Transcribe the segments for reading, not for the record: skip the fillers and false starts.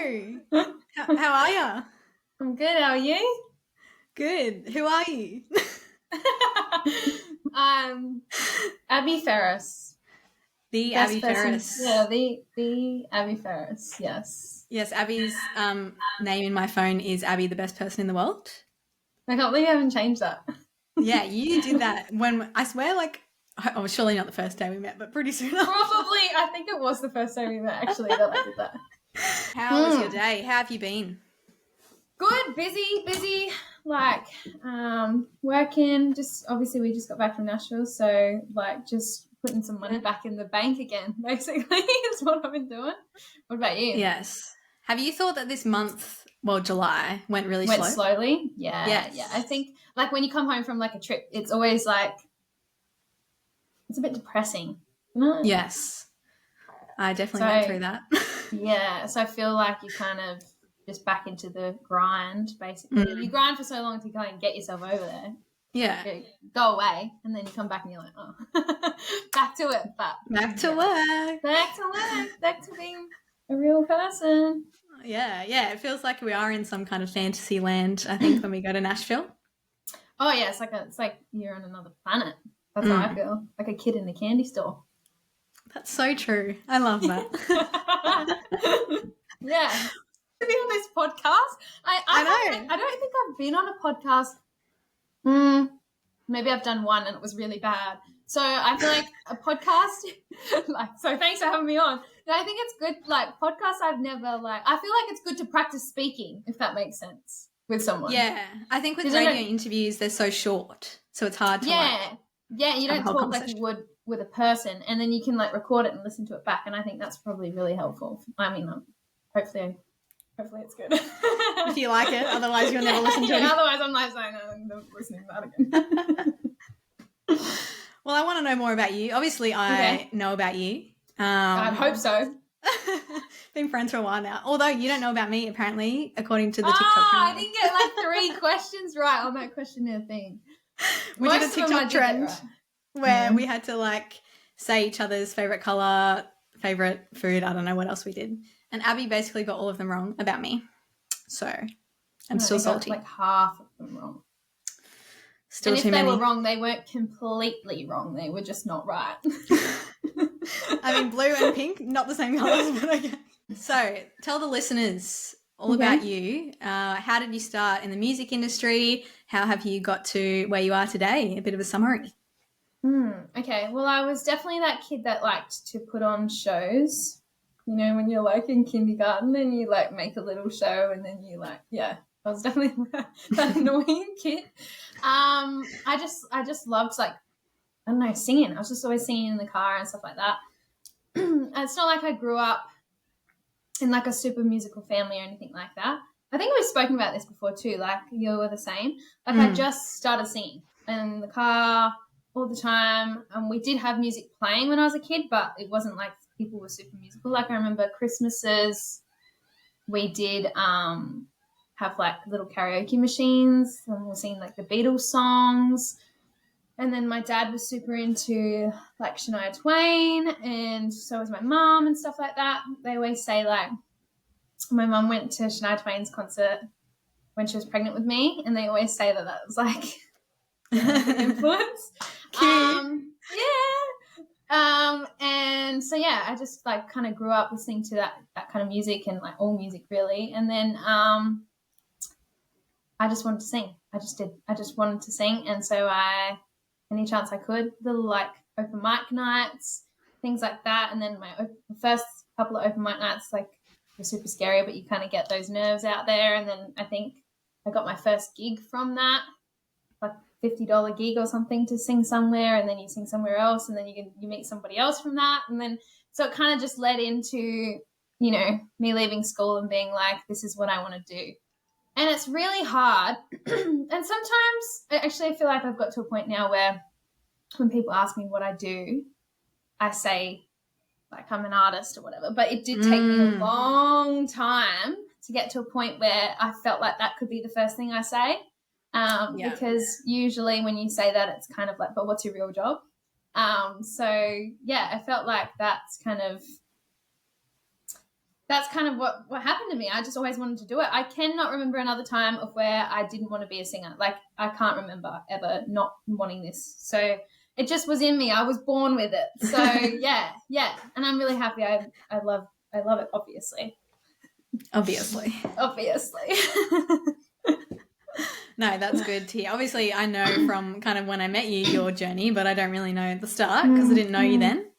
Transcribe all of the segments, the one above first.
Hello. How are you? I'm good. How are you? Good. Who are you? Abbie Ferris. The Best Abbie person. Ferris. Yeah, the Abbie Ferris. Yes. Yes, Abby's name in my phone is Abbie, the best person in the world. I can't believe you haven't changed that. Yeah, you did that when I swear, like, oh, surely not the first day we met, but pretty soon after. Probably. I think it was the first time we met actually that I did that. How was your day? How have you been? Good. Busy. Like, working. Just obviously we just got back from Nashville, so like just putting some money back in the bank again. Basically, is what I've been doing. What about you? Yes. Have you thought that this month, well, July, went really slow? Slowly? Yeah. Yes. Yeah. I think like when you come home from like a trip, it's always like, it's a bit depressing, isn't it? Yes. I definitely went through that. Yeah. So I feel like you kind of just back into the grind, basically. You grind for so long to kind of get yourself over there. Yeah. You go away and then you come back and you're like, oh, back to it. But Back to work. Back to being a real person. Yeah. It feels like we are in some kind of fantasy land, I think, when we go to Nashville. Oh yeah, it's like you're on another planet. That's how I feel. Like a kid in a candy store. That's so true. I love that. Yeah. To be on this podcast, I know. I don't think I've been on a podcast. Maybe I've done one and it was really bad. So I feel like a podcast, like, so thanks for having me on. No, I think it's good. Like podcasts, I've never like. I feel like it's good to practice speaking, if that makes sense, with someone. Yeah, I think with radio interviews, they're so short, so it's hard to you don't talk like you would with a person, and then you can like record it and listen to it back, and I think that's probably really helpful. I mean, hopefully it's good. If you like it, otherwise you'll never listen to it. Otherwise I'm like saying, I'm never listening to that again. Well, I want to know more about you. Obviously, I know about you. I hope so. Been friends for a while now. Although you don't know about me, apparently, according to the TikTok trend. I didn't get like 3 questions right on that questionnaire thing. We did a TikTok trend where we had to like say each other's favourite colour, favourite food. I don't know what else we did. And Abbie basically got all of them wrong about me. So I'm still salty. Got like half of them wrong. Still and too if they many. were wrong, they weren't completely wrong. They were just not right. I mean, blue and pink, not the same colours, but okay. So tell the listeners all about you. How did you start in the music industry? How have you got to where you are today? A bit of a summary. Okay, well, I was definitely that kid that liked to put on shows. You know, when you're like in kindergarten and you like make a little show and then you like, I was definitely that annoying kid. I just loved like, I don't know, singing. I was just always singing in the car and stuff like that. It's not like I grew up in like a super musical family or anything like that. I think we've spoken about this before too, like you were the same. Like I just started singing in the car all the time. And we did have music playing when I was a kid, but it wasn't like people were super musical. Like I remember Christmases, we did have like little karaoke machines and we were singing like the Beatles songs. And then my dad was super into like Shania Twain and so was my mum and stuff like that. They always say like my mum went to Shania Twain's concert when she was pregnant with me and they always say that was like an influence. And so I just like kind of grew up listening to that kind of music and like all music really. And then I just wanted to sing. I just wanted to sing. And so any chance I could, little like open mic nights, things like that. And then my first couple of open mic nights like were super scary, but you kind of get those nerves out there. And then I think I got my first gig from that, like $50 gig or something to sing somewhere, and then you sing somewhere else, and then you meet somebody else from that, and then so it kind of just led into me leaving school and being like, this is what I want to do. And it's really hard. And sometimes I feel like I've got to a point now where when people ask me what I do, I say like I'm an artist or whatever. But it did take me a long time to get to a point where I felt like that could be the first thing I say. Because usually when you say that, it's kind of like, but what's your real job? I felt like that's kind of that's kind of what happened to me. I just always wanted to do it. I cannot remember another time of where I didn't want to be a singer. Like, I can't remember ever not wanting this. So it just was in me. I was born with it. So yeah. And I'm really happy. I love it, obviously. Obviously. No, that's good to hear. Obviously, I know from kind of when I met you, your journey, but I don't really know the start because I didn't know you then.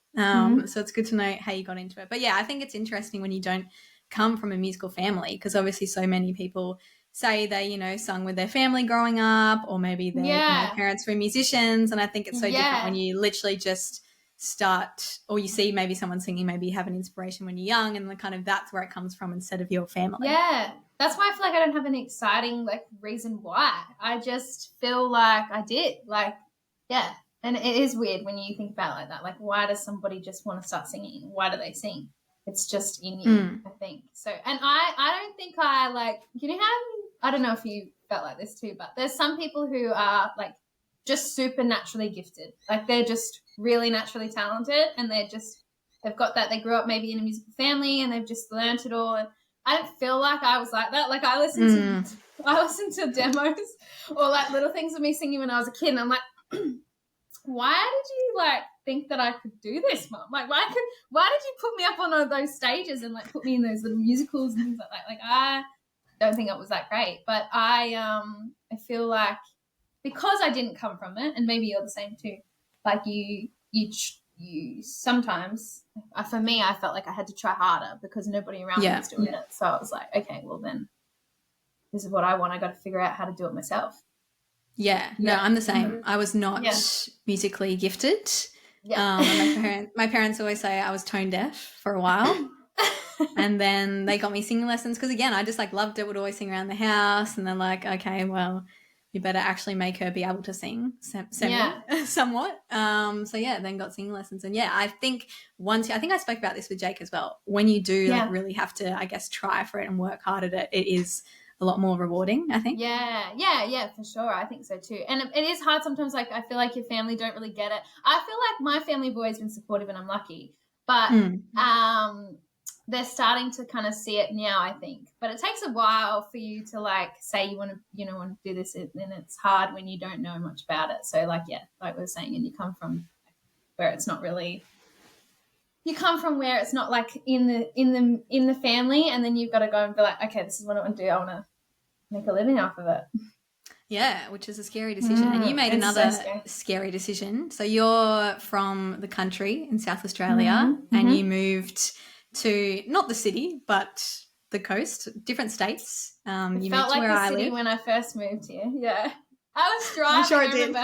So it's good to know how you got into it. But yeah, I think it's interesting when you don't come from a musical family, because obviously so many people say they, you know, sung with their family growing up, or maybe their you know, parents were musicians. And I think it's so different when you literally just start, or you see maybe someone singing, maybe you have an inspiration when you're young, and kind of that's where it comes from instead of your family. Yeah. That's why I feel like I don't have an exciting like reason why. I just feel like I did. Like, yeah. And it is weird when you think about it like that. Like, why does somebody just want to start singing? Why do they sing? It's just in you, I think. So, and I don't think I like, you know how, I don't know if you felt like this too, but there's some people who are like just super naturally gifted. Like, they're just really naturally talented, and they've got that. They grew up maybe in a musical family and they've just learnt it all. And I don't feel like I was like that. Like, I listened to demos or like little things of me singing when I was a kid, and I'm like, why did you like think that I could do this, Mum? Like, why did you put me up on all those stages and like put me in those little musicals and things like that? Like, I don't think it was that great, but I feel like because I didn't come from it, and maybe you're the same too. Like, you sometimes, for me, I felt like I had to try harder because nobody around me was doing it. So I was like, okay, well then, this is what I want. I got to figure out how to do it myself. Yeah, no, I'm the same. I was not musically gifted. And my parents always say I was tone deaf for a while. And then they got me singing lessons because, again, I just like loved it, would always sing around the house. And then like, okay, well, you better actually make her be able to sing somewhat. So yeah, then got singing lessons. And yeah, I think I think I spoke about this with Jake as well. When you do like really have to, I guess, try for it and work hard at it, it is a lot more rewarding, I think. Yeah, for sure. I think so too. And it is hard sometimes. Like, I feel like your family don't really get it. I feel like my family have always been supportive, and I'm lucky. But they're starting to kind of see it now, I think. But it takes a while for you to like say you want to do this, and it's hard when you don't know much about it. So like, yeah, like we were saying, and you come from where it's not really. You come from where it's not like in the family, and then you've got to go and be like, okay, this is what I want to do. I want to make a living off of it. Yeah, which is a scary decision. And you made another scary decision. So you're from the country in South Australia, and you moved to not the city, but the coast, different states. You felt like the city when I first moved here. Yeah, I was driving. I'm sure it did.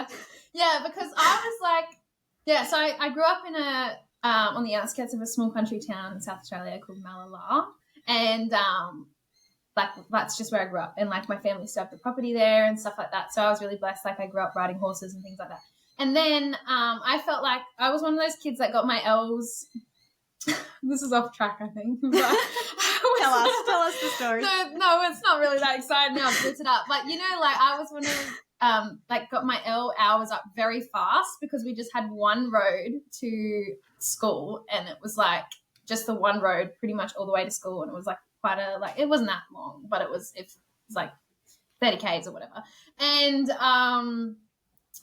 Yeah, because I was like, so I grew up in on the outskirts of a small country town in South Australia called Malala, and like that's just where I grew up, and like my family still have the property there and stuff like that. So I was really blessed. Like, I grew up riding horses and things like that. And then I felt like I was one of those kids that got my L's. This is off track, I think. But tell us the story. No, it's not really that exciting now. I've split it up. But, you know, like, I was one of like got my L hours up very fast because we just had one road to school, and it was like just the one road pretty much all the way to school, and it was like quite a like it wasn't that long, but it was like 30 k's or whatever, and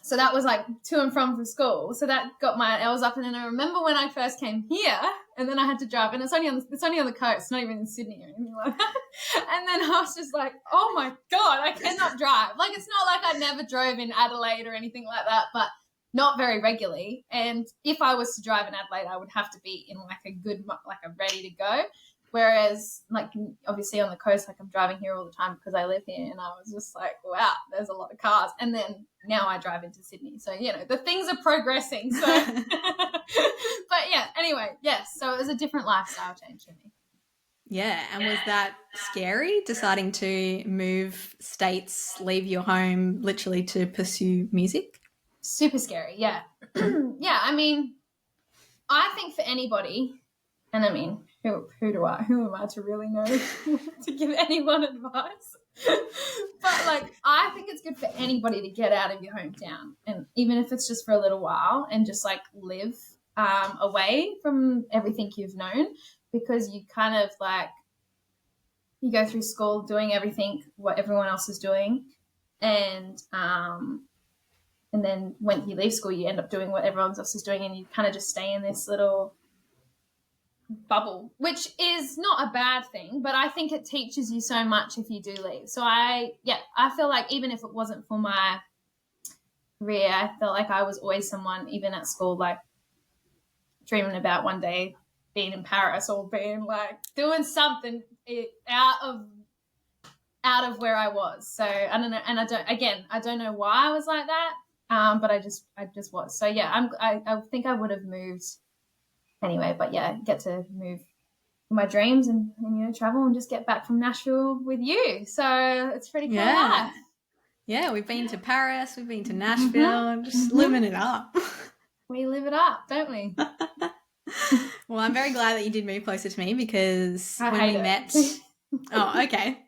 so that was like to and from school. So that got my L's up. And then I remember when I first came here, and then I had to drive, and it's only on the coast, not even in Sydney or anything like that. And then I was just like, oh my God, I cannot drive. Like, it's not like I never drove in Adelaide or anything like that, but not very regularly. And if I was to drive in Adelaide, I would have to be in like a good, like a ready to go. Whereas, like, obviously on the coast, like, I'm driving here all the time because I live here, and I was just like, wow, there's a lot of cars. And then now I drive into Sydney. So, you know, the things are progressing. So, but yeah, anyway, yes. So it was a different lifestyle change for me. Yeah. And was that scary, deciding to move states, leave your home literally to pursue music? Super scary, yeah. Yeah, I mean, I think for anybody, and I mean, who am I to really know to give anyone advice? But like, I think it's good for anybody to get out of your hometown, and even if it's just for a little while, and just like live away from everything you've known, because you kind of like, you go through school doing everything what everyone else is doing, and then when you leave school, you end up doing what everyone else is doing, and you kind of just stay in this little bubble, which is not a bad thing, but I think it teaches you so much if you do leave. So I feel like even if it wasn't for my career, I felt like I was always someone, even at school, like dreaming about one day being in Paris or being like doing something out of where I was. So I don't know, and I don't know why I was like that, but I just was. So yeah, I think I would have moved anyway, but yeah, get to move for my dreams and travel and just get back from Nashville with you. So it's pretty cool. Yeah. Yeah, we've been to Paris, we've been to Nashville, just living it up. We live it up, don't we? Well, I'm very glad that you did move closer to me because I when hate we it. met... Oh, okay.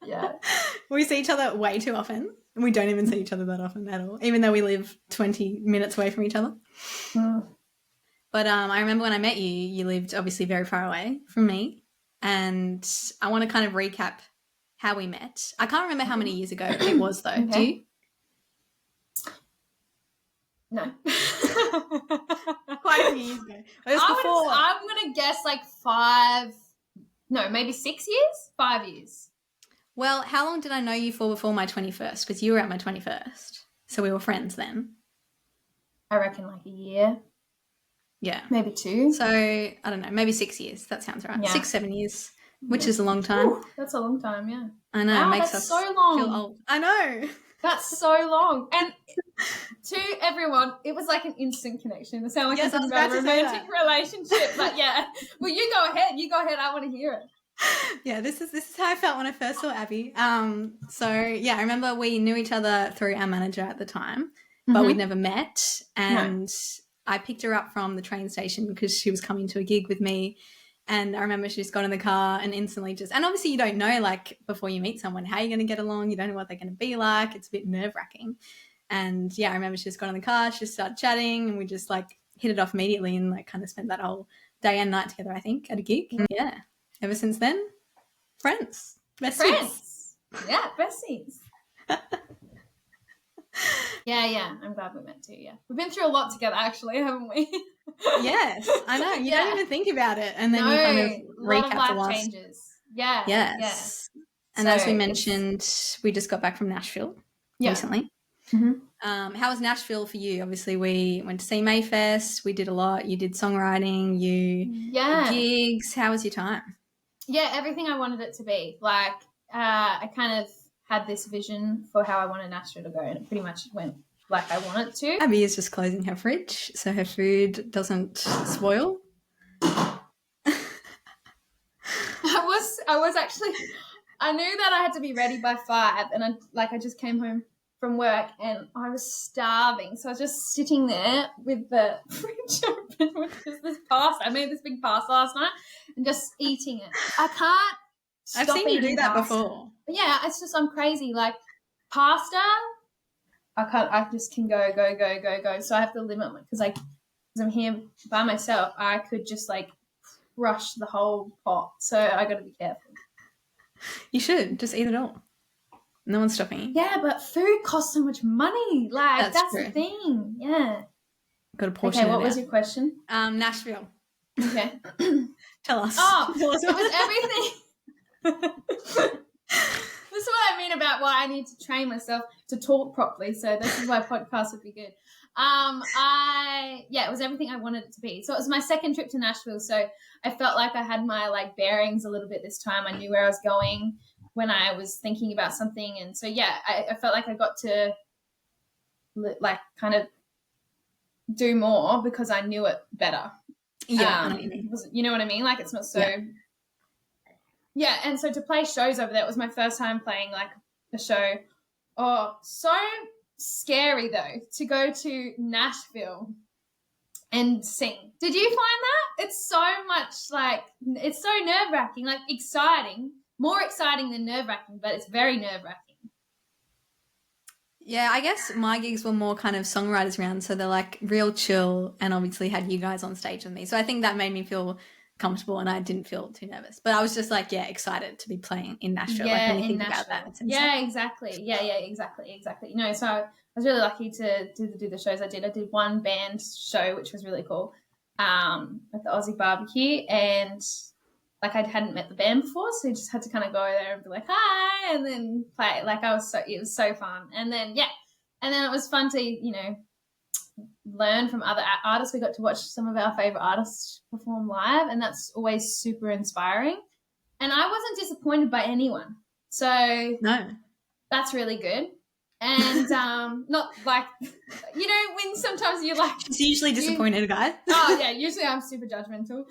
Yeah. We see each other way too often. And we don't even see each other that often at all, even though we live 20 minutes away from each other. Mm. But I remember when I met you, you lived obviously very far away from me. And I want to kind of recap how we met. I can't remember how many years ago it was, though. Okay. Do you? No. Quite a few years ago. It was before. I'm going to guess like 6 years? 5 years. Well, how long did I know you for before my 21st? Because you were at my 21st. So we were friends then. I reckon like a year. Yeah. Maybe 2. So, I don't know, maybe 6 years. That sounds right. Yeah. 6, 7 years, which is a long time. Ooh, that's a long time, yeah. I know. Wow, It makes that's us so long. feel old. I know. That's so long. And to everyone, it was like an instant connection. It sounded like Yes, I was about a about to say romantic relationship. But yeah. Well, you go ahead. I want to hear it. Yeah, this is how I felt when I first saw Abbie. So yeah, I remember we knew each other through our manager at the time, but we'd never met. And I picked her up from the train station because she was coming to a gig with me. And I remember she just got in the car and instantly and obviously you don't know, like, before you meet someone, how you're going to get along. You don't know what they're going to be like. It's a bit nerve-wracking. And yeah, I remember she just got in the car, she just started chatting, and we just like hit it off immediately and like kind of spent that whole day and night together, I think, at a gig. Yeah. Ever since then, friends. Besties. Friends. Yeah, besties. Yeah. I'm glad we met too, yeah. We've been through a lot together, actually, haven't we? Yes, I know. You don't even think about it. And then you kind of recap the last... changes. Yeah. Yes. Yeah. And as we mentioned, we just got back from Nashville recently. Mm-hmm. How was Nashville for you? Obviously, we went to see Mayfest. We did a lot. You did songwriting. You did gigs. How was your time? Yeah, everything I wanted it to be. Like, I kind of had this vision for how I wanted Nashville to go, and it pretty much went like I want it to. Abbie is just closing her fridge so her food doesn't spoil. I was actually, I knew that I had to be ready by 5, and I just came home from work and I was starving, so I was just sitting there with the fridge open with just this pasta. I made this big pasta last night and just eating it. I can't stop I've seen you eating do that pasta. before. But yeah, it's just, I'm crazy. Like, pasta, I just can go. So I have to limit it because I'm here by myself. I could just like crush the whole pot. So I got to be careful. You should just eat it all. No one's stopping you. Yeah, but food costs so much money. Like, that's true. the thing. Yeah. Got a portion. Okay, what was your question? Nashville. Okay. Tell us. Oh, Tell us it was everything. This is what I mean about why I need to train myself to talk properly. So this is why podcasts would be good. It was everything I wanted it to be. So it was my second trip to Nashville. So I felt like I had my like bearings a little bit this time. I knew where I was going when I was thinking about something. And so, yeah, I felt like I got to like kind of do more because I knew it better. Yeah. You know what I mean? Like, it's not so... Yeah, and so to play shows over there, it was my first time playing like a show. Oh, so scary though, to go to Nashville and sing. Did you find that? It's so much like, it's so nerve-wracking, like exciting, more exciting than nerve-wracking, but it's very nerve-wracking. Yeah, I guess my gigs were more kind of songwriters round, so they're like real chill, and obviously had you guys on stage with me. So I think that made me feel comfortable, and I didn't feel too nervous. But I was just like, yeah, excited to be playing in Nashville. Like Yeah, when you in think about that, Nashville. it's insane. Yeah, exactly. Yeah, exactly. No, so I was really lucky to do the shows I did. I did one band show, which was really cool, at the Aussie barbecue, and like I hadn't met the band before, so you just had to kind of go there and be like, hi, and then play. Like it was so fun. And then, yeah, and then it was fun to, learn from other artists. We got to watch some of our favorite artists perform live, and that's always super inspiring. And I wasn't disappointed by anyone. So No. that's really good. And not like, when sometimes you're like... She's usually disappointed, guys. Oh, yeah, usually I'm super judgmental.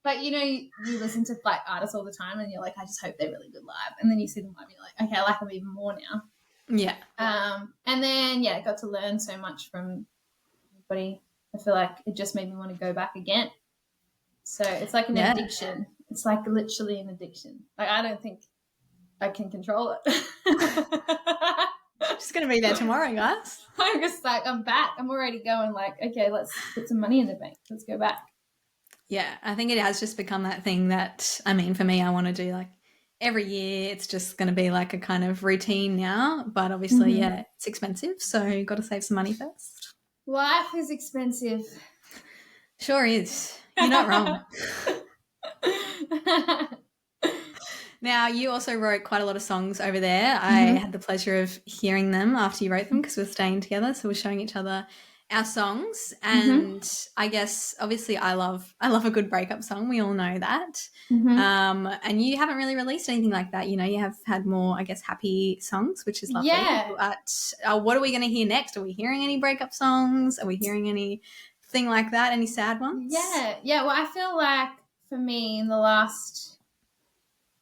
But, you listen to like artists all the time and you're like, I just hope they're really good live. And then you see them live and you're like, okay, I like them even more now. Yeah. And then, I got to learn so much from everybody. I feel like it just made me want to go back again. So it's like an addiction. It's like literally an addiction. Like I don't think I can control it. Just going to be there tomorrow, guys. I'm just like, I'm back. I'm already going like, okay, let's put some money in the bank. Let's go back. Yeah, I think it has just become that thing that, I mean, for me, I want to do like every year. It's just going to be like a kind of routine now. But obviously, yeah, it's expensive. So you've got to save some money first. Life is expensive. Sure is. You're not wrong. Now, you also wrote quite a lot of songs over there. I had the pleasure of hearing them after you wrote them because we're staying together. So we're showing each other our songs. And I guess, obviously, I love a good breakup song. We all know that. And you haven't really released anything like that. You have had more, I guess, happy songs, which is lovely. Yeah. But what are we going to hear next? Are we hearing any breakup songs? Are we hearing anything like that? Any sad ones? Yeah. Well, I feel like for me in the last...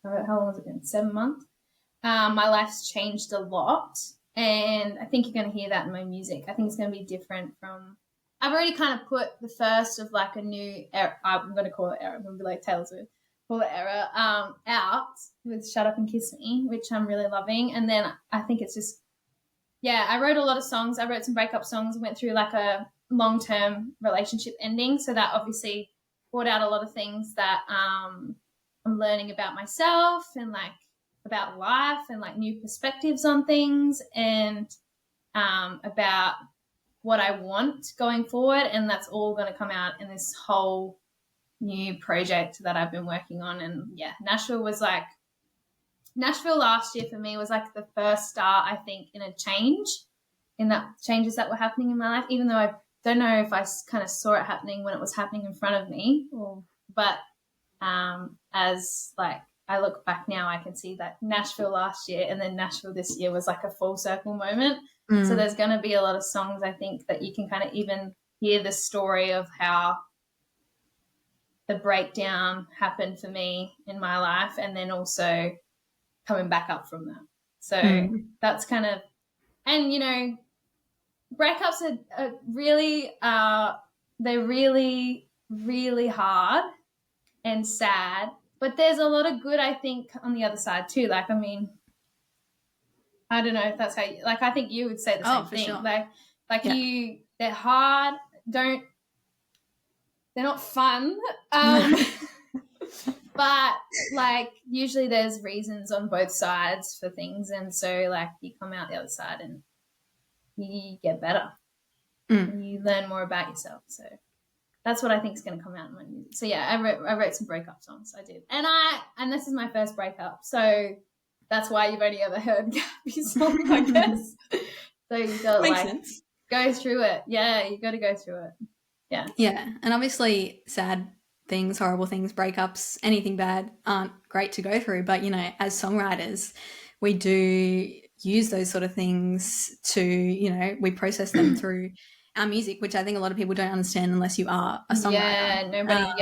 how long has it been? 7 months. My life's changed a lot, and I think you're going to hear that in my music. I think it's going to be different from... I've already kind of put the first of like a new era. I'm going to call it era. I'm going to be like Taylor Swift. Call it era out with Shut Up and Kiss Me, which I'm really loving. And then I think it's just... Yeah, I wrote a lot of songs. I wrote some breakup songs. Went through like a long-term relationship ending, so that obviously brought out a lot of things that... I'm learning about myself and like about life and like new perspectives on things and about what I want going forward, and that's all going to come out in this whole new project that I've been working on. And yeah, Nashville last year for me was like the first start, I think, in a change, in that changes that were happening in my life, even though I don't know if I kind of saw it happening when it was happening in front of me, but as like I look back now, I can see that Nashville last year and then Nashville this year was like a full circle moment. So there's going to be a lot of songs, I think, that you can kind of even hear the story of how the breakdown happened for me in my life and then also coming back up from that. So that's kind of, and breakups are really, they're really, really hard and sad, but there's a lot of good, I think, on the other side too. Like, I mean, I don't know if that's how you, like, I think you would say the same thing. Sure. Like they're hard, they're not fun. But like usually there's reasons on both sides for things, and so like you come out the other side and you get better. And you learn more about yourself. So that's what I think is going to come out in my music. So yeah, I wrote some breakup songs. I did, and this is my first breakup, so that's why you've only ever heard Abbie's song, I guess. So you got to Makes like sense. Go through it. Yeah, you got to go through it. Yeah. Yeah, and obviously sad things, horrible things, breakups, anything bad aren't great to go through. But as songwriters, we do use those sort of things to we process them through our music, which I think a lot of people don't understand unless you are a songwriter. Yeah, nobody.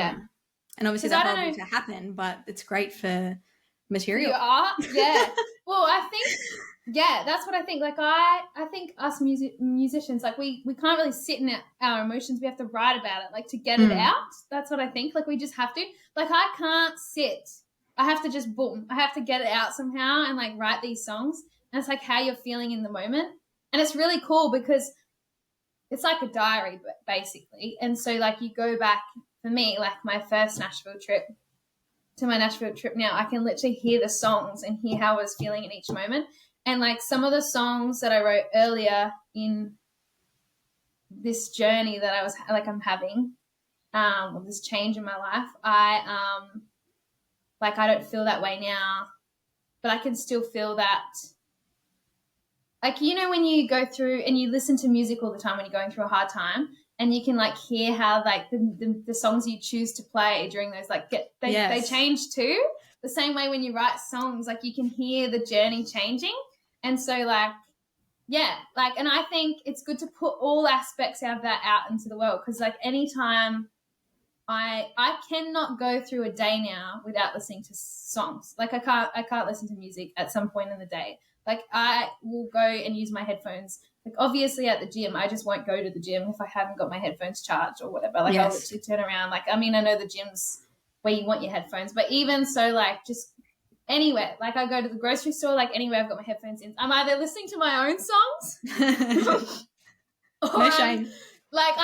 And obviously that's horrible to happen, but it's great for material. For your art, yeah. Well, I think, yeah, that's what I think. Like I think us musicians, like we can't really sit in our emotions. We have to write about it, like to get it out. That's what I think. Like we just have to. Like I can't sit. I have to just boom. I have to get it out somehow and like write these songs. And it's like how you're feeling in the moment. And it's really cool because it's like a diary, basically. And so, like, you go back, for me, like my first Nashville trip to my Nashville trip now, I can literally hear the songs and hear how I was feeling in each moment. And, like, some of the songs that I wrote earlier in this journey that I was, like, I'm having, this change in my life, I don't feel that way now, but I can still feel that. Like, you know, when you go through and you listen to music all the time when you're going through a hard time, and you can, like, hear how, like, the songs you choose to play during those, like, they change too. The same way when you write songs, like, you can hear the journey changing. And so, like, yeah, like, and I think it's good to put all aspects of that out into the world, because, like, anytime I cannot go through a day now without listening to songs. Like, I can't listen to music at some point in the day. Like, I will go and use my headphones. Like, obviously at the gym, I just won't go to the gym if I haven't got my headphones charged or whatever. Like, I'll literally turn around. Like, I mean, I know the gyms where you want your headphones, but even so, like, just anywhere. Like, I go to the grocery store, like, anywhere I've got my headphones in. I'm either listening to my own songs or no shame. Like,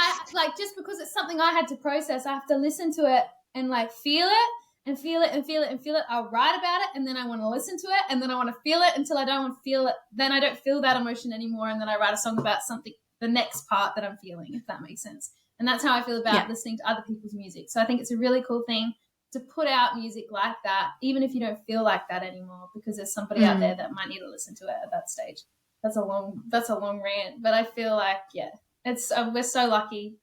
just because it's something I had to process, I have to listen to it and, like, feel it and feel it and feel it and feel it. I'll write about it, and then I want to listen to it, and then I want to feel it until I don't want to feel it. Then I don't feel that emotion anymore, and then I write a song about something, the next part that I'm feeling, if that makes sense. And that's how I feel about listening to other people's music. So I think it's a really cool thing to put out music like that, even if you don't feel like that anymore, because there's somebody out there that might need to listen to it at that stage. That's a long rant, but I feel like, we're so lucky.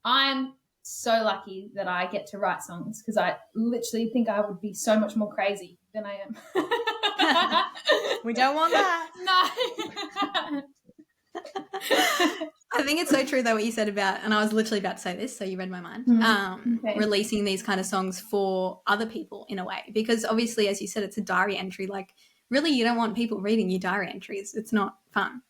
I'm so lucky that I get to write songs, because I literally think I would be so much more crazy than I am. We don't want that. No. I think it's so true, though, what you said about, and I was literally about to say this, so you read my mind, releasing these kind of songs for other people in a way, because obviously, as you said, it's a diary entry. Like, really, you don't want people reading your diary entries. It's not fun.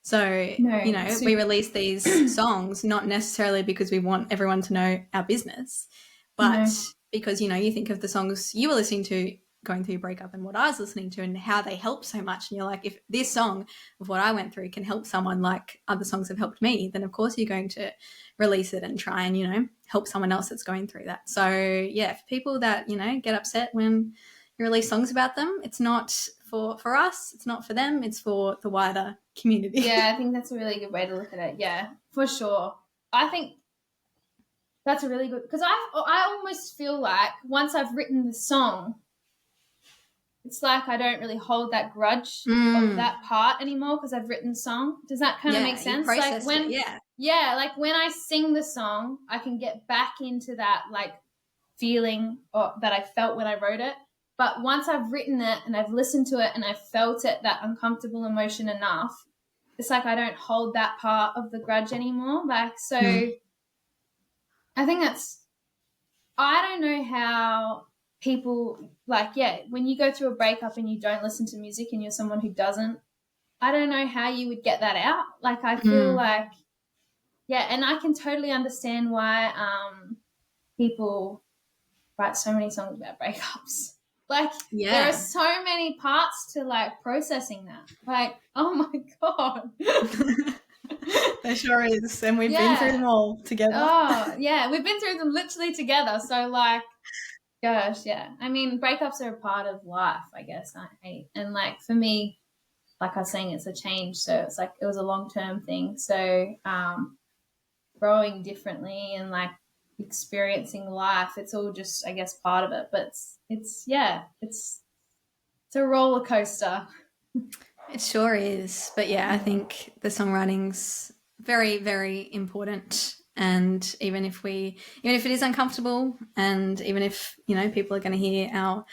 So, we release these songs not necessarily because we want everyone to know our business, but because, you think of the songs you were listening to going through your breakup and what I was listening to and how they help so much. And you're like, if this song of what I went through can help someone like other songs have helped me, then of course you're going to release it and try and, help someone else that's going through that. So, for people that, get upset when you release songs about them, it's not for us, it's not for them, it's for the wider community. Yeah, I think that's a really good way to look at it. Yeah, for sure. I think that's a really good, because I almost feel like once I've written the song, it's like I don't really hold that grudge of that part anymore because I've written the song. Does that kind of make sense? Like when, like when I sing the song, I can get back into that like feeling that I felt when I wrote it. But once I've written it and I've listened to it and I've felt it, that uncomfortable emotion enough, it's like I don't hold that part of the grudge anymore. Like, so I think I don't know how people, like, when you go through a breakup and you don't listen to music and you're someone who doesn't, I don't know how you would get that out. Like, I feel like, and I can totally understand why people write so many songs about breakups. Like, there are so many parts to, like, processing that. Like, oh, my God. There sure is. And we've been through them all together. Oh, yeah. We've been through them literally together. So, like, gosh, I mean, breakups are a part of life, I guess. And, like, for me, like I was saying, it's a change. So, it's like it was a long-term thing. So, growing differently and, like, experiencing life, it's all just, I guess, part of it. But it's a roller coaster. It sure is. But I think the songwriting's very, very important. And even if it is uncomfortable, and even if, people are going to hear our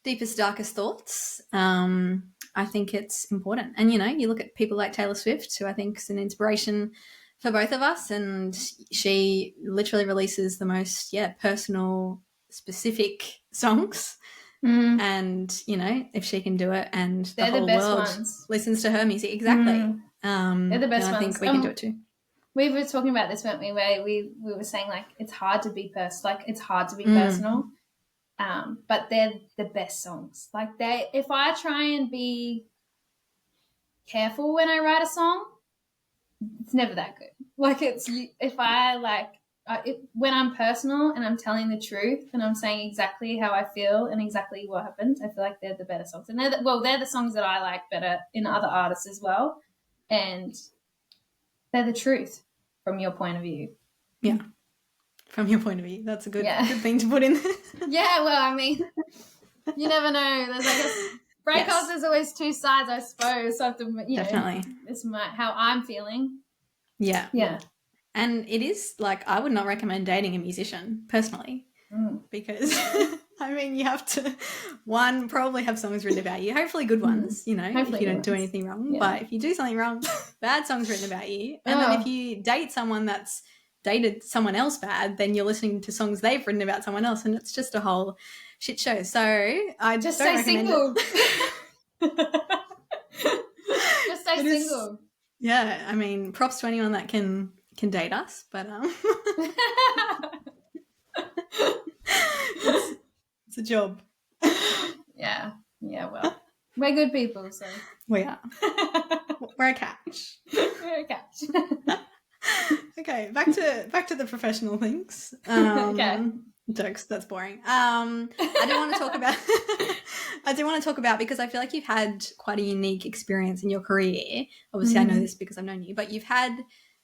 deepest, darkest thoughts, I think it's important. And, you look at people like Taylor Swift, who I think is an inspiration for both of us, and she literally releases the most personal, specific songs. And if she can do it, and the whole world listens to her music, exactly. They're the best ones. I think we can do it too. We were talking about this, weren't we? Where we were saying, like, it's hard to be personal. Like, it's hard to be personal, but they're the best songs. Like, if I try and be careful when I write a song. It's never that good. Like if I like when I'm personal and I'm telling the truth and I'm saying exactly how I feel and exactly what happened, I feel like they're the better songs. And they're the songs that I like better in other artists as well. And they're the truth from your point of view. Yeah. From your point of view. That's a good thing to put in there. Yeah, well, I mean, you never know. There's, I guess, breakups, there's always two sides, I suppose. So I have to, Definitely. This is how I'm feeling. Yeah. Yeah. And it is, like, I would not recommend dating a musician, personally, because, I mean, you have to, one, probably have songs written about you, hopefully good ones, you know, Hopefully if you don't do anything wrong. Yeah. But if you do something wrong, bad songs written about you. And then if you date someone that's dated someone else bad, then you're listening to songs they've written about someone else, and it's just a whole shit show. So I just don't stay recommend single. It. Just stay single. Yeah, I mean, props to anyone that can date us, but it's a job. Yeah, well, we're good people, so we are. We're a catch. We're a catch. Okay, back to the professional things. Okay. Jokes, that's boring. I do want to talk about because I feel like you've had quite a unique experience in your career. Obviously, I know this because I've known you, but you've had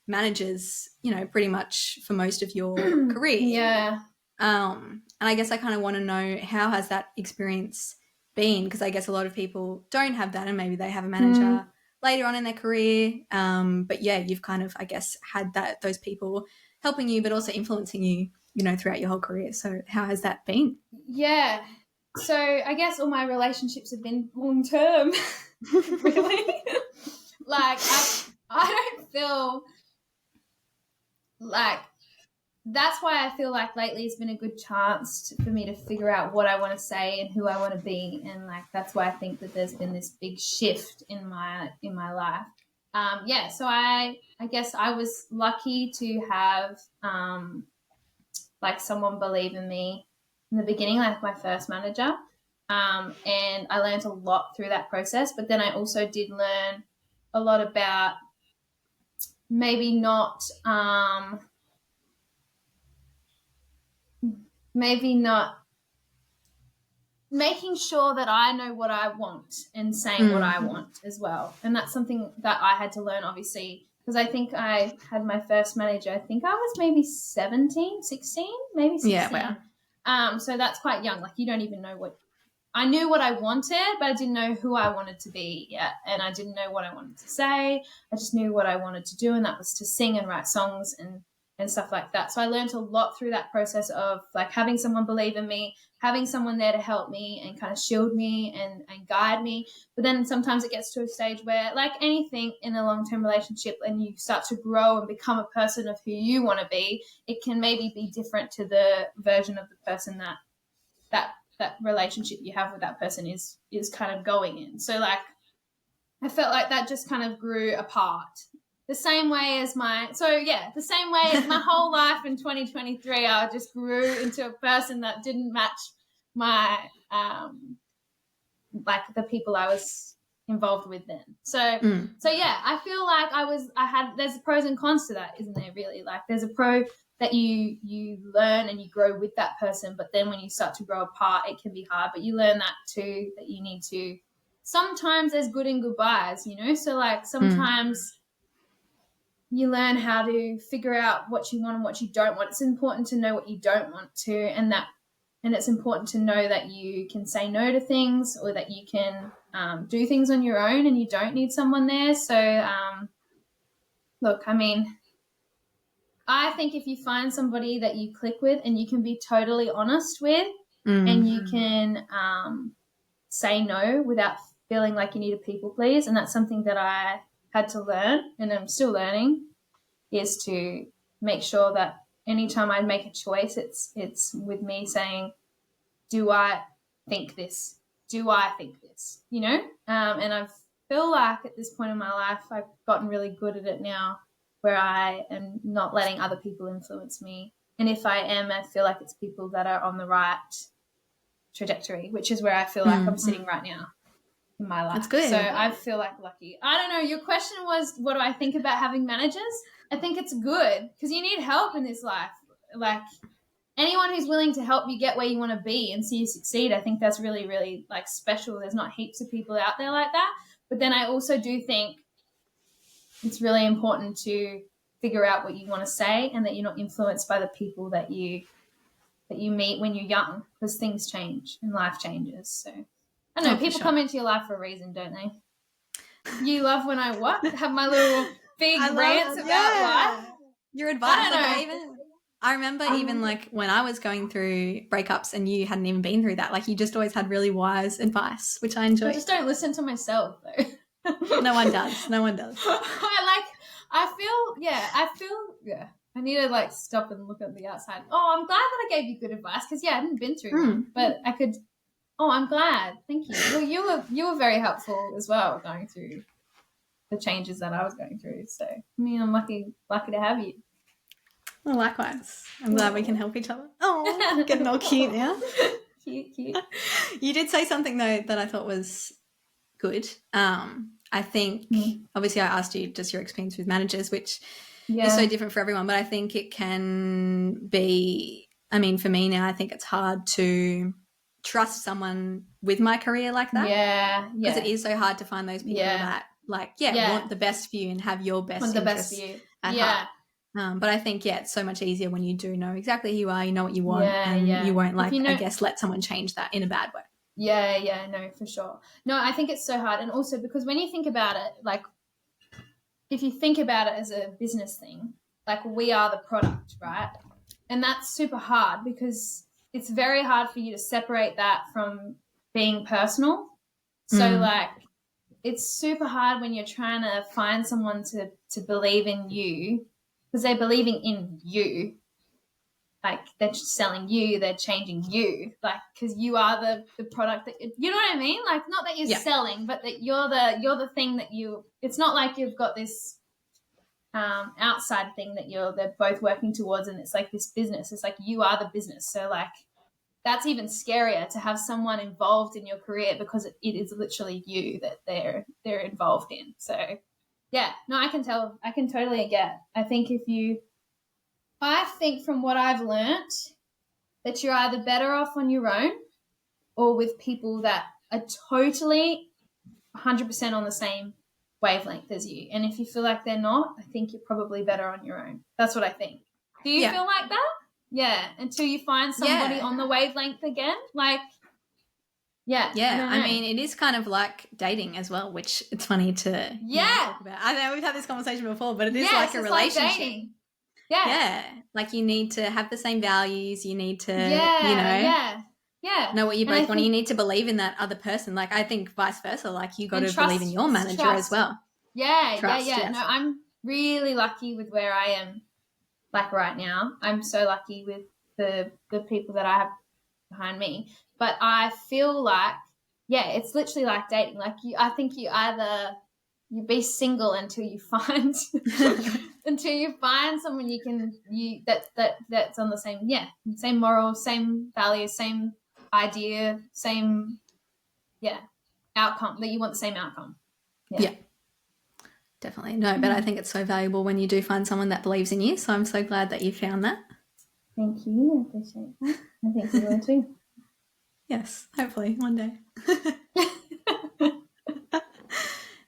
managers, you know, pretty much for most of your career. Yeah. And I guess I kind of want to know, how has that experience been? Because I guess a lot of people don't have that, and maybe they have a manager later on in their career. But yeah, you've kind of, I guess, had those people helping you, but also influencing you, you know, throughout your whole career. So how has that been? Yeah. So I guess all my relationships have been long term. Really. Like I don't feel like, that's why I feel like lately it's been a good chance for me to figure out what I want to say and who I want to be, and like that's why I think that there's been this big shift in my life. So I guess I was lucky to have like someone believe in me in the beginning, like my first manager, and I learned a lot through that process. But then I also did learn a lot about maybe not making sure that I know what I want and saying what I want as well. And that's something that I had to learn, obviously, because I think I had my first manager, I think I was maybe 16, maybe 16. Yeah, wow. So that's quite young. Like, you don't even know I knew what I wanted, but I didn't know who I wanted to be yet. And I didn't know what I wanted to say. I just knew what I wanted to do, and that was to sing and write songs and stuff like that. So I learned a lot through that process of like having someone believe in me, having someone there to help me and kind of shield me and guide me. But then sometimes it gets to a stage where, like anything in a long-term relationship, and you start to grow and become a person of who you want to be, it can maybe be different to the version of the person that relationship you have with that person is kind of going in. So like I felt like that just kind of grew apart. The same way as my whole life in 2023, I just grew into a person that didn't match my like the people I was involved with then. So yeah, I feel like there's pros and cons to that, isn't there, really? Like there's a pro that you learn and you grow with that person, but then when you start to grow apart, it can be hard. But you learn that too, that you need to, sometimes there's good and goodbyes, you know? So like sometimes you learn how to figure out what you want and what you don't want. It's important to know what you don't want to, and it's important to know that you can say no to things, or that you can do things on your own and you don't need someone there. So look, I mean, I think if you find somebody that you click with and you can be totally honest with, and you can say no without feeling like you need to people please, and that's something that I had to learn and I'm still learning, is to make sure that anytime I make a choice, it's with me saying, do I think this? Do I think this? You know? And I feel like at this point in my life, I've gotten really good at it now, where I am not letting other people influence me. And if I am, I feel like it's people that are on the right trajectory, which is where I feel like I'm sitting right now. in my life. That's good. So I feel like lucky. I don't know. Your question was, what do I think about having managers? I think it's good because you need help in this life. Like anyone who's willing to help you get where you want to be and see you succeed, I think that's really, really like special. There's not heaps of people out there like that. But then I also do think it's really important to figure out what you want to say and that you're not influenced by the people that you meet when you're young, because things change and life changes. So I don't know, people come into your life for a reason, don't they? You love when I have my little big rants about life. Your advice. I remember even like when I was going through breakups and you hadn't even been through that, like you just always had really wise advice, which I enjoy. I just don't listen to myself though. No one does. I feel I need to like stop and look at the outside. Oh, I'm glad that I gave you good advice because I hadn't been through one, but I could. Oh, I'm glad. Thank you. Well, you were very helpful as well going through the changes that I was going through. So I mean, I'm lucky to have you. Well, likewise. I'm glad we can help each other. Oh, getting all cute now. Cute. You did say something though that I thought was good. I think obviously I asked you just your experience with managers, which is so different for everyone, but I think it can be, I mean, for me now, I think it's hard to trust someone with my career like that. Yeah. Because it is so hard to find those people that want the best for you and have your best interests at heart. But I think, it's so much easier when you do know exactly who you are, you know what you want, and you won't I guess, let someone change that in a bad way. Yeah, no, for sure. No, I think it's so hard. And also because when you think about it, like if you think about it as a business thing, like we are the product, right? And that's super hard because it's very hard for you to separate that from being personal. So like it's super hard when you're trying to find someone to believe in you because they're believing in you. Like they're selling you, they're changing you, like because you are the product that you know what I mean. Like not that you're selling, but that you're the thing that you. It's not like you've got this outside thing that they're both working towards, and it's like this business. It's like you are the business. So like that's even scarier to have someone involved in your career because it is literally you that they're involved in. So yeah, no, I can tell. I can totally get. I think from what I've learnt that you're either better off on your own or with people that are totally 100% on the same wavelength as you. And if you feel like they're not, I think you're probably better on your own. That's what I think. Do you feel like that? Yeah, until you find somebody on the wavelength again? Like, I mean, it is kind of like dating as well, which it's funny to talk about. I know we've had this conversation before, but it is like a relationship. Like dating. Yeah. Like you need to have the same values. You need to, know what you both want. You need to believe in that other person. Like I think vice versa. Like you got to believe in your manager as well. Yeah. No, I'm really lucky with where I am. Like right now, I'm so lucky with the people that I have behind me. But I feel like, it's literally like dating. Like I think you be single until you find someone that's on the same morals, same values, same idea, same outcome, that you want the same outcome. Yeah. Definitely. No, but I think it's so valuable when you do find someone that believes in you. So I'm so glad that you found that. Thank you. I appreciate that. I think you will too. Yes, hopefully one day.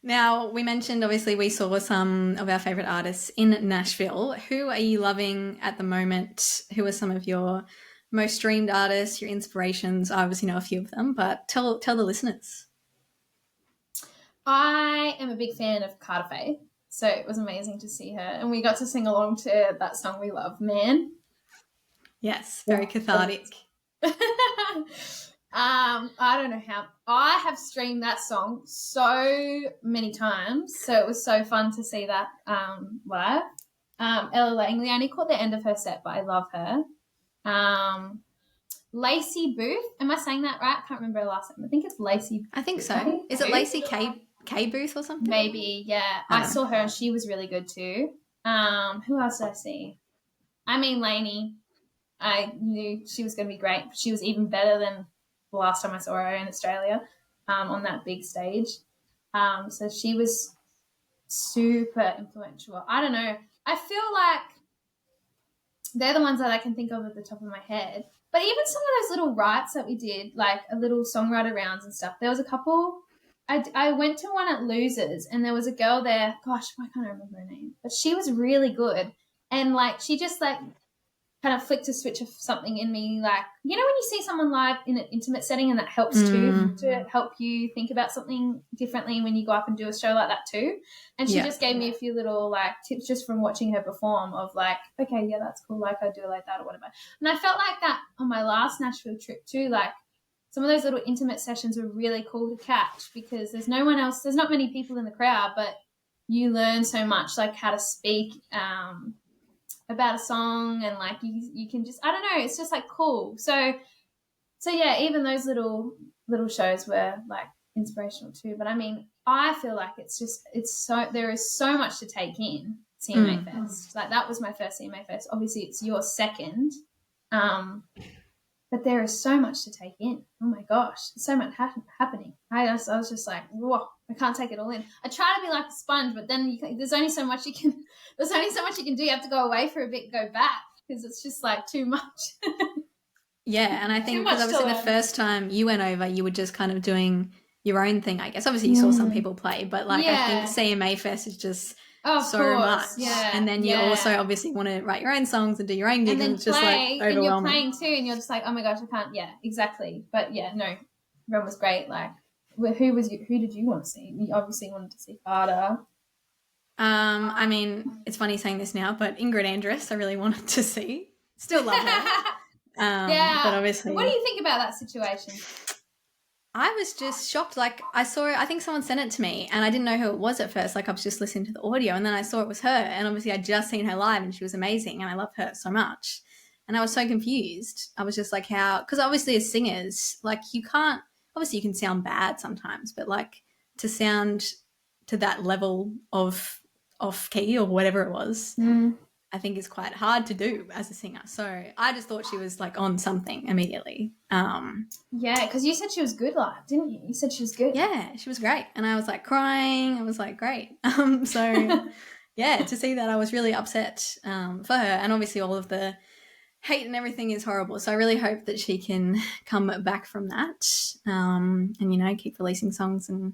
Now, we mentioned, obviously, we saw some of our favourite artists in Nashville. Who are you loving at the moment? Who are some of your most streamed artists, your inspirations? I obviously know a few of them, but tell the listeners. I am a big fan of Carter Faye, so it was amazing to see her. And we got to sing along to that song we love, Man. Yes, very cathartic. I don't know how. I have streamed that song so many times, so it was so fun to see that live. Ella Langley, I only caught the end of her set, but I love her. Lacey Booth, am I saying that right? I can't remember her last name. I think it's Lacey. I think so. Is it Lacey K Booth or something? Maybe, yeah. I saw her and she was really good too. Who else did I see? I mean, Lainey. I knew she was going to be great. She was even better than the last time I saw her in Australia. on that big stage. So she was super influential. I don't know. I feel like they're the ones that I can think of at the top of my head. But even some of those little writes that we did, like a little songwriter rounds and stuff, there was a couple. I went to one at Losers and there was a girl there. Gosh, I can't remember her name. But she was really good. And, like, she just, like, kind of flicked a switch of something in me, like, you know when you see someone live in an intimate setting and that helps too, to help you think about something differently when you go up and do a show like that too. And she just gave me a few little, like, tips just from watching her perform of, like, okay, yeah, that's cool, like, I do it like that or whatever. And I felt like that on my last Nashville trip too, like, some of those little intimate sessions were really cool to catch because there's no one else, there's not many people in the crowd, but you learn so much, like, how to speak about a song, and, like, you can just, I don't know, it's just, like, cool. So yeah, even those little shows were, like, inspirational too. But I mean, I feel like there is so much to take in CMA Fest. Like, that was my first CMA Fest. Obviously it's your second, but there is so much to take in. Oh my gosh, so much happening. I was just like, whoa, I can't take it all in. I try to be like a sponge, but then there's only so much you can do. You have to go away for a bit, go back, because it's just, like, too much. Yeah, and I think because obviously the first time you went over, you were just kind of doing your own thing, I guess. Obviously you saw some people play, but, like, I think CMA Fest is just so much. Yeah. And then you also obviously want to write your own songs and do your own gigs, and it's just, like, overwhelming. And you're playing too, and you're just like, oh my gosh, I can't. Yeah, exactly. But yeah, no, everyone was great. Like, who did you want to see? You obviously wanted to see Carter. I mean, it's funny saying this now, but Ingrid Andress I really wanted to see. Still love her. But obviously, what do you think about that situation? I was just shocked. Like, I think someone sent it to me and I didn't know who it was at first. Like, I was just listening to the audio and then I saw it was her, and obviously I'd just seen her live and she was amazing and I love her so much. And I was so confused. I was just like, how, because obviously as singers, like, you can't, obviously you can sound bad sometimes, but, like, to sound to that level of off key or whatever it was, I think is quite hard to do as a singer. So I just thought she was, like, on something immediately. Yeah, because you said she was good live, didn't you? You said she was good. Yeah, she was great. And I was, like, crying. I was like, great. So, yeah, to see that I was really upset for her. And obviously all of the hate and everything is horrible. So I really hope that she can come back from that and, you know, keep releasing songs and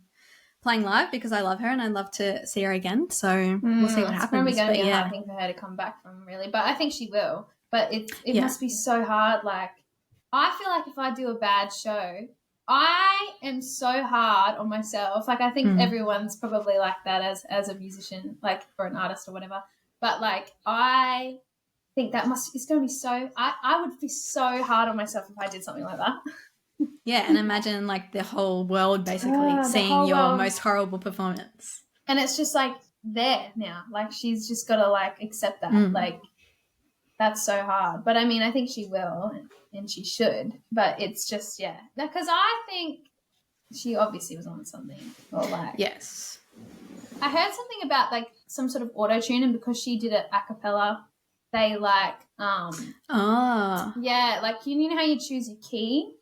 playing live, because I love her and I'd love to see her again. So we'll see what happens. It's probably going to be a hard thing for her to come back from, really. But I think she will. But it must be so hard. Like, I feel like if I do a bad show, I am so hard on myself. Like, I think everyone's probably like that as a musician, like, or an artist or whatever. But, like, I think it's going to be so, I would be so hard on myself if I did something like that. Yeah, and imagine, like, the whole world basically seeing your most horrible performance. And it's just, like, there now. Like, she's just got to, like, accept that. Like, that's so hard. But, I mean, I think she will and she should. But it's just, yeah. Because I think she obviously was on something. Or, like... Yes. I heard something about, like, some sort of auto-tune, and because she did it a cappella, they, like... Yeah, like, you know how you choose your key?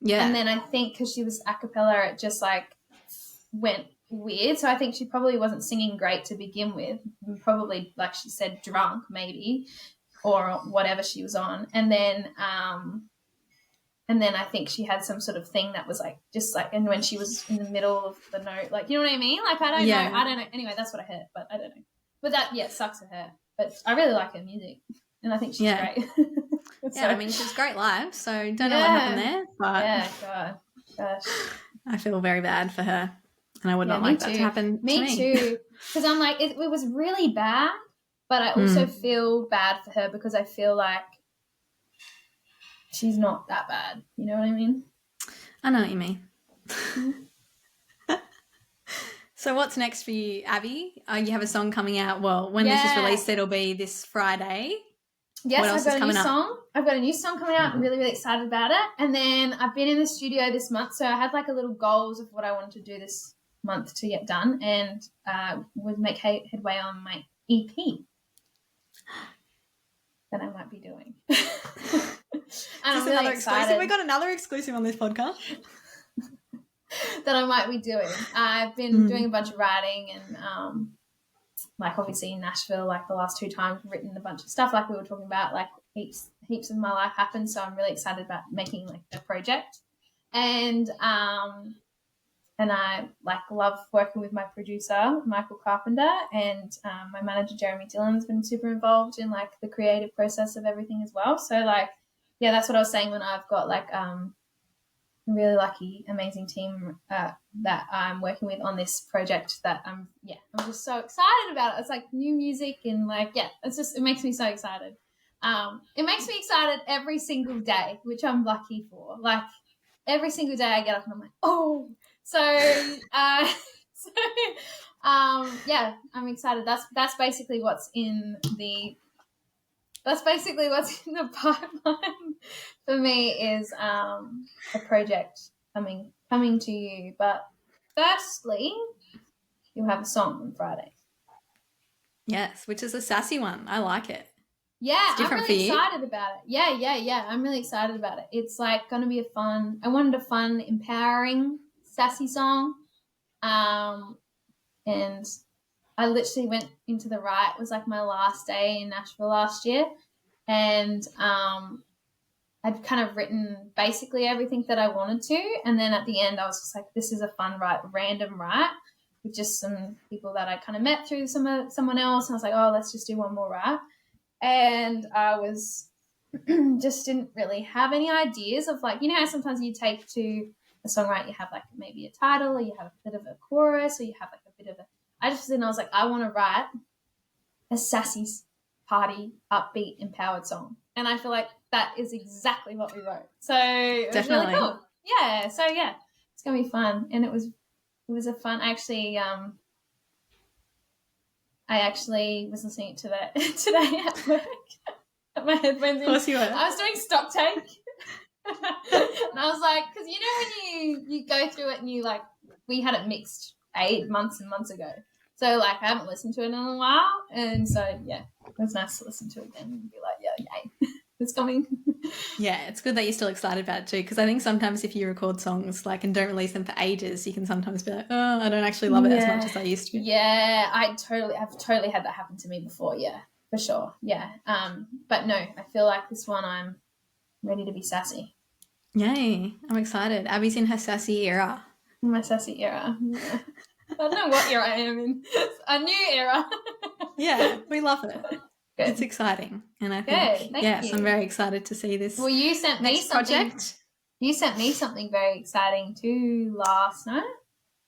Yeah. And then I think because she was a cappella, it just, like, went weird. So I think she probably wasn't singing great to begin with. Probably, like she said, drunk maybe, or whatever she was on. And then I think she had some sort of thing that was, like, just, like, and when she was in the middle of the note, like, you know what I mean? Like, I don't know. Anyway, that's what I heard, but I don't know. But that, yeah, sucks for her. But I really like her music, and I think she's great. Yeah, I mean, she's great live, so don't know what happened there. But gosh. I feel very bad for her, and I would not like that to happen to me. Me too, because I'm like, it was really bad, but I also feel bad for her because I feel like she's not that bad. You know what I mean? I know what you mean. So what's next for you, Abbie? You have a song coming out. Well, when this is released, it'll be this Friday. Yes, I've got a new song. I've got a new song coming out. I'm really, really excited about it. And then I've been in the studio this month, so I had, like, a little goals of what I wanted to do this month to get done, and would make headway on my EP that I might be doing. And I'm really excited. We got another exclusive on this podcast. that I might be doing. I've been doing a bunch of writing and like obviously in Nashville, like the last 2 times written a bunch of stuff like we were talking about, like heaps of my life happened. So I'm really excited about making like a project. And I like love working with my producer, Michael Carpenter, and my manager, Jeremy Dillon's been super involved in like the creative process of everything as well. So like, yeah, that's what I was saying when I've got like a really lucky, amazing team that I'm working with on this project that I'm just so excited about it. It's like new music and like, yeah, it makes me so excited. It makes me excited every single day, which I'm lucky for. Like every single day I get up and I'm like, oh, so, yeah, I'm excited. That's basically what's in the pipeline for me is a project coming to you. But firstly, you'll have a song on Friday. Yes, which is a sassy one. I like it. Yeah, I'm really excited about it. Yeah. I'm really excited about it. It's like going to be I wanted a fun, empowering, sassy song. And I literally went into the write. It was like my last day in Nashville last year. And I'd kind of written basically everything that I wanted to. And then at the end, I was just like, this is a fun random write with just some people that I kind of met through someone else. And I was like, oh, let's just do one more write. And I was just didn't really have any ideas of like, you know how sometimes you take to a songwriter, you have like maybe a title or you have a bit of a chorus or you have like a bit of a, I was like, I want to write a sassy party, upbeat, empowered song. And I feel like that is exactly what we wrote. So it was really cool. Yeah. So yeah, it's going to be fun. And it was a fun, I actually was listening to that today at work. At my headphones in. Of course you were. I was doing stock take. And I was like, because you know when you go through it and you like, we had it mixed 8 months and months ago. So like I haven't listened to it in a while. And so yeah, it was nice to listen to it again and be like, yeah, yay, it's coming. Yeah, it's good that you're still excited about it too, because I think sometimes if you record songs like and don't release them for ages, you can sometimes be like, oh, I don't actually love it as much as I used to. Yeah, I've totally had that happen to me before, yeah, for sure. Yeah. But no, I feel like this one I'm ready to be sassy. Yay, I'm excited. Abbie's in her sassy era. In my sassy era. Yeah. I don't know what era I am in. It's a new era. Yeah, we love it. Good. It's exciting. And I think, yes, I'm very excited to see this. Well, you sent me something. Project. You sent me something very exciting too last night.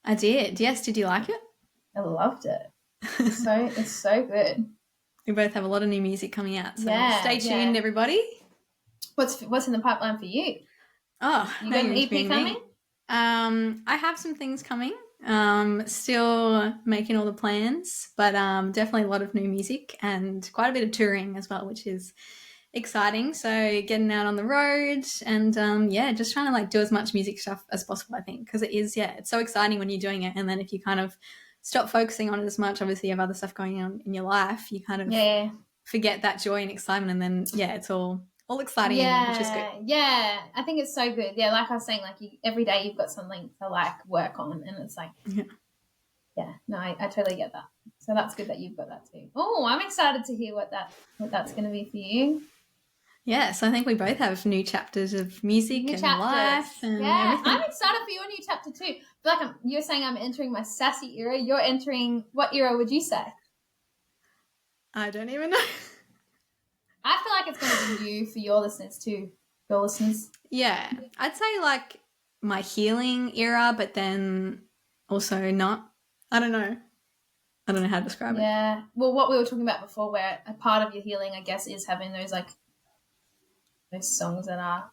I did. Yes. Did you like it? I loved it. It's so good. We both have a lot of new music coming out. So stay tuned, everybody. What's in the pipeline for you? Oh, you got an EP coming? I have some things coming. Still making all the plans, but definitely a lot of new music and quite a bit of touring as well, which is exciting. So getting out on the road and just trying to like do as much music stuff as possible, I think, because it is it's so exciting when you're doing it, and then if you kind of stop focusing on it as much, obviously you have other stuff going on in your life, you kind of forget that joy and excitement, and then it's all exciting, which is good. Yeah, I think it's so good. Yeah, like I was saying, like every day you've got something to like work on, and it's like, I totally get that. So that's good that you've got that too. Oh, I'm excited to hear what that's going to be for you. Yes, I think we both have new chapters of music and life and everything. I'm excited for your new chapter too. I feel like you're saying I'm entering my sassy era. You're entering, what era would you say? I don't even know. I feel like it's going to be new for your listeners too. Your listeners. Yeah. I'd say like my healing era, but then also not. I don't know how to describe it. Yeah. Well, what we were talking about before, where a part of your healing, I guess, is having those like those songs that are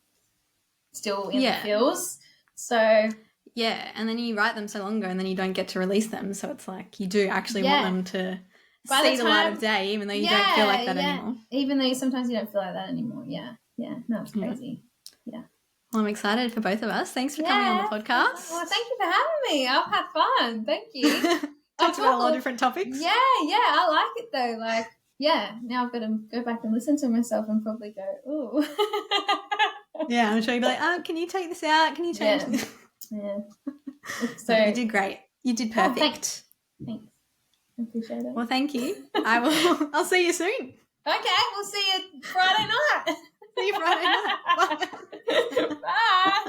still in the feels. So yeah, and then you write them so long ago and then you don't get to release them. So it's like you do actually want them to see the light of day, even though you don't feel like that anymore. Even though sometimes you don't feel like that anymore. Yeah. No, it's crazy. Yeah. Well, I'm excited for both of us. Thanks for coming on the podcast. Well, thank you for having me. I've had fun. Thank you. Talked about a lot of different topics. Yeah. I like it though. Like, now I've got to go back and listen to myself and probably go, ooh. Yeah, I'm sure you'll be like, can you take this out? Can you change this? Yeah. So you did great. You did perfect. Thanks. I appreciate it. Well, thank you. I'll see you soon. Okay, we'll see you Friday night. See you Friday night. Bye. Bye.